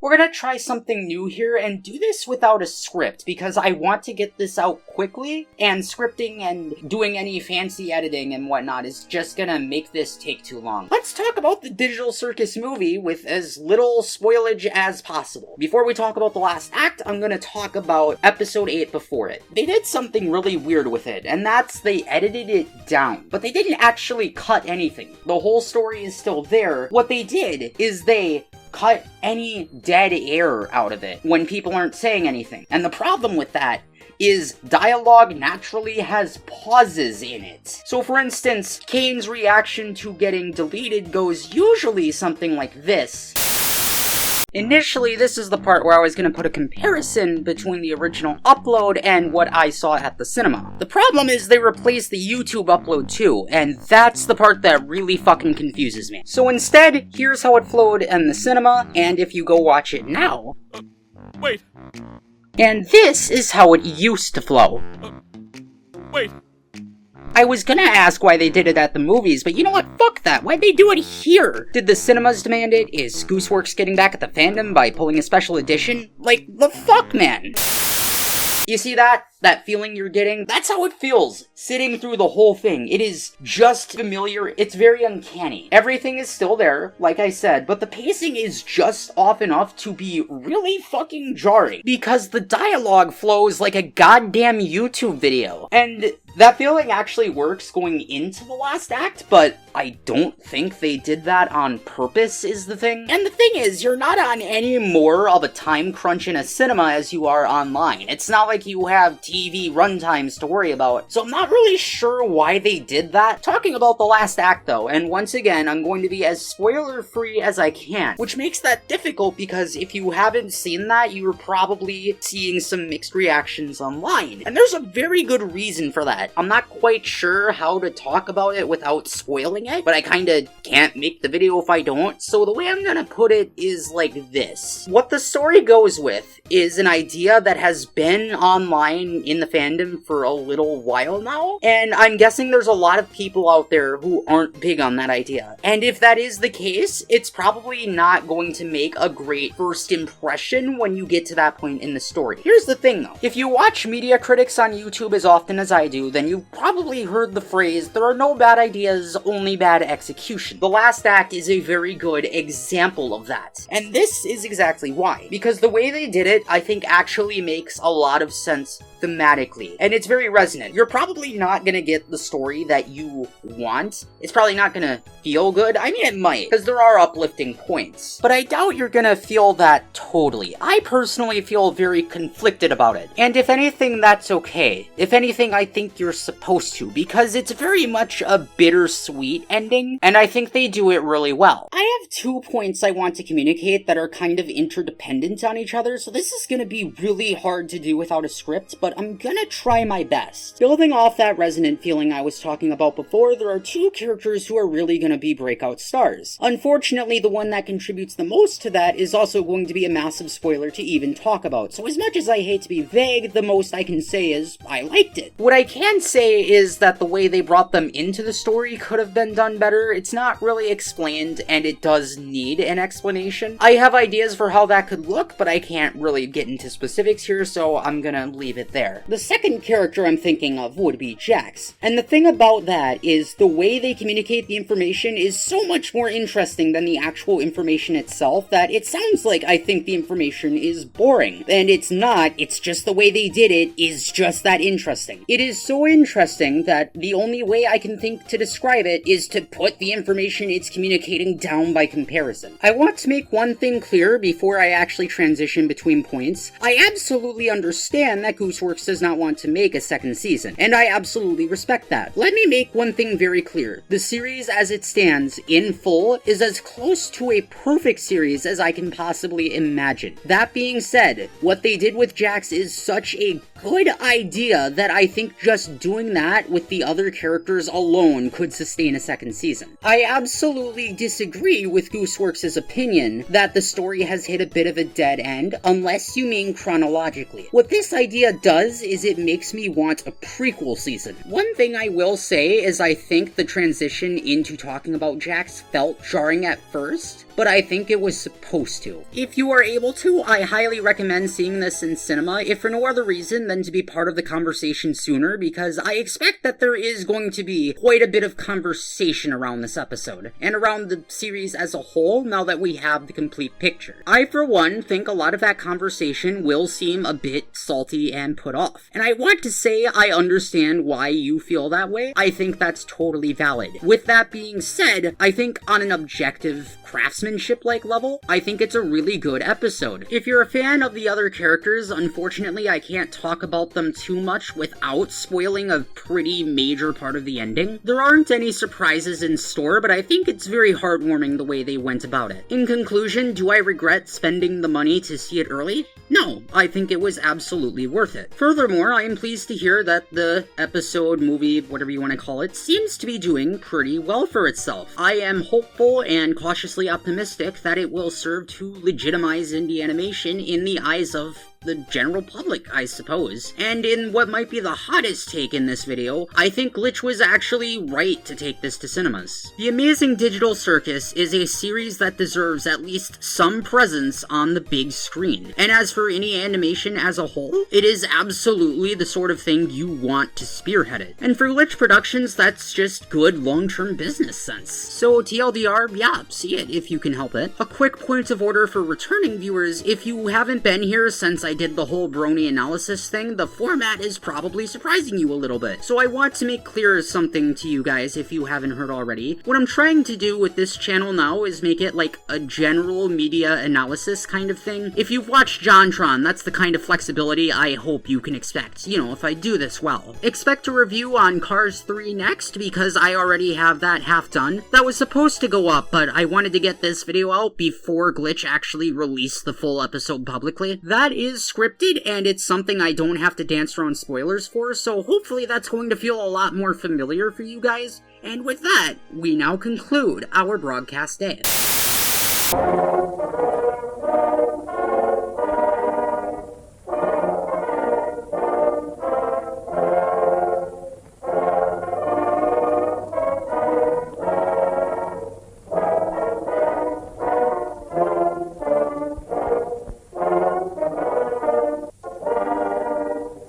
We're gonna try something new here and do this without a script because I want to get this out quickly, and scripting and doing any fancy editing and whatnot is just gonna make this take too long. Let's talk about the Digital Circus movie with as little spoilage as possible. Before we talk about the last act, I'm gonna talk about episode 8 before it. They did something really weird with it, and that's they edited it down. But they didn't actually cut anything. The whole story is still there. What they did is they cut any dead air out of it when people aren't saying anything. And the problem with that is dialogue naturally has pauses in it. So for instance, Kane's reaction to getting deleted goes usually something like this. Initially, this is the part where I was going to put a comparison between the original upload and what I saw at the cinema. The problem is they replaced the YouTube upload too, and that's the part that really fucking confuses me. So instead, here's how it flowed in the cinema, and if you go watch it now... Wait. And this is how it used to flow. Wait. I was gonna ask why they did it at the movies, but you know what? Fuck that. Why'd they do it here? Did the cinemas demand it? Is Gooseworx getting back at the fandom by pulling a special edition? Like, the fuck, man? You see that? That feeling you're getting? That's how it feels, sitting through the whole thing. It is just familiar. It's very uncanny. Everything is still there, like I said, but the pacing is just off enough to be really fucking jarring, because the dialogue flows like a goddamn YouTube video. And that feeling actually works going into the last act, but I don't think they did that on purpose is the thing. And the thing is, you're not on any more of a time crunch in a cinema as you are online. It's not like you have TV runtimes to worry about, so I'm not really sure why they did that. Talking about the last act though, and once again, I'm going to be as spoiler-free as I can, which makes that difficult because if you haven't seen that, you're probably seeing some mixed reactions online. And there's a very good reason for that. I'm not quite sure how to talk about it without spoiling it, but I kinda can't make the video if I don't, so the way I'm gonna put it is like this. What the story goes with is an idea that has been online in the fandom for a little while now, and I'm guessing there's a lot of people out there who aren't big on that idea. And if that is the case, it's probably not going to make a great first impression when you get to that point in the story. Here's the thing though, if you watch media critics on YouTube as often as I do, then you've probably heard the phrase, there are no bad ideas, only bad execution. The last act is a very good example of that. And this is exactly why. Because the way they did it, I think actually makes a lot of sense thematically, and it's very resonant. You're probably not gonna get the story that you want. It's probably not gonna feel good. I mean, it might, because there are uplifting points, but I doubt you're gonna feel that totally. I personally feel very conflicted about it, and if anything, that's okay. If anything, I think you're supposed to, because it's very much a bittersweet ending, and I think they do it really well. I have 2 points I want to communicate that are kind of interdependent on each other, so this is gonna be really hard to do without a script, but I'm gonna try my best. Building off that resonant feeling I was talking about before, there are 2 characters who are really gonna be breakout stars. Unfortunately, the one that contributes the most to that is also going to be a massive spoiler to even talk about, so as much as I hate to be vague, the most I can say is, I liked it. What I can say is that the way they brought them into the story could have been done better. It's not really explained, and it does need an explanation. I have ideas for how that could look, but I can't really get into specifics here, so I'm gonna leave it there. The second character I'm thinking of would be Jax. And the thing about that is the way they communicate the information is so much more interesting than the actual information itself that it sounds like I think the information is boring. And it's not, it's just the way they did it is just that interesting. It is so interesting that the only way I can think to describe it is to put the information it's communicating down by comparison. I want to make one thing clear before I actually transition between points. I absolutely understand that Gooseworx does not want to make a second season, and I absolutely respect that. Let me make one thing very clear. The series as it stands, in full, is as close to a perfect series as I can possibly imagine. That being said, what they did with Jax is such a good idea that I think just doing that with the other characters alone could sustain a second season. I absolutely disagree with Gooseworx's opinion that the story has hit a bit of a dead end, unless you mean chronologically. What this idea does is it makes me want a prequel season. One thing I will say is I think the transition into talking about Jax felt jarring at first, but I think it was supposed to. If you are able to, I highly recommend seeing this in cinema, if for no other reason than to be part of the conversation sooner, because I expect that there is going to be quite a bit of conversation around this episode, and around the series as a whole, now that we have the complete picture. I, for one, think a lot of that conversation will seem a bit salty and put off. And I want to say I understand why you feel that way. I think that's totally valid. With that being said, I think on an objective craftsmanship-like level, I think it's a really good episode. If you're a fan of the other characters, unfortunately I can't talk about them too much without spoiling a pretty major part of the ending. There aren't any surprises in store, but I think it's very heartwarming the way they went about it. In conclusion, do I regret spending the money to see it early? No, I think it was absolutely worth it. Furthermore, I am pleased to hear that the episode, movie, whatever you want to call it, seems to be doing pretty well for itself. I am hopeful and cautiously optimistic that it will serve to legitimize indie animation in the eyes of the general public, I suppose. And in what might be the hottest take in this video, I think Glitch was actually right to take this to cinemas. The Amazing Digital Circus is a series that deserves at least some presence on the big screen. And as for any animation as a whole, it is absolutely the sort of thing you want to spearhead it. And for Glitch Productions, that's just good long-term business sense. So TLDR, yeah, see it if you can help it. A quick point of order for returning viewers: if you haven't been here since I did the whole brony analysis thing, the format is probably surprising you a little bit. So I want to make clear something to you guys if you haven't heard already. What I'm trying to do with this channel now is make it like a general media analysis kind of thing. If you've watched JonTron, that's the kind of flexibility I hope you can expect, you know, if I do this well. Expect a review on Cars 3 next, because I already have that half done. That was supposed to go up, but I wanted to get this video out before Glitch actually released the full episode publicly. That is scripted, and it's something I don't have to dance around spoilers for, so hopefully that's going to feel a lot more familiar for you guys. And with that, we now conclude our broadcast day.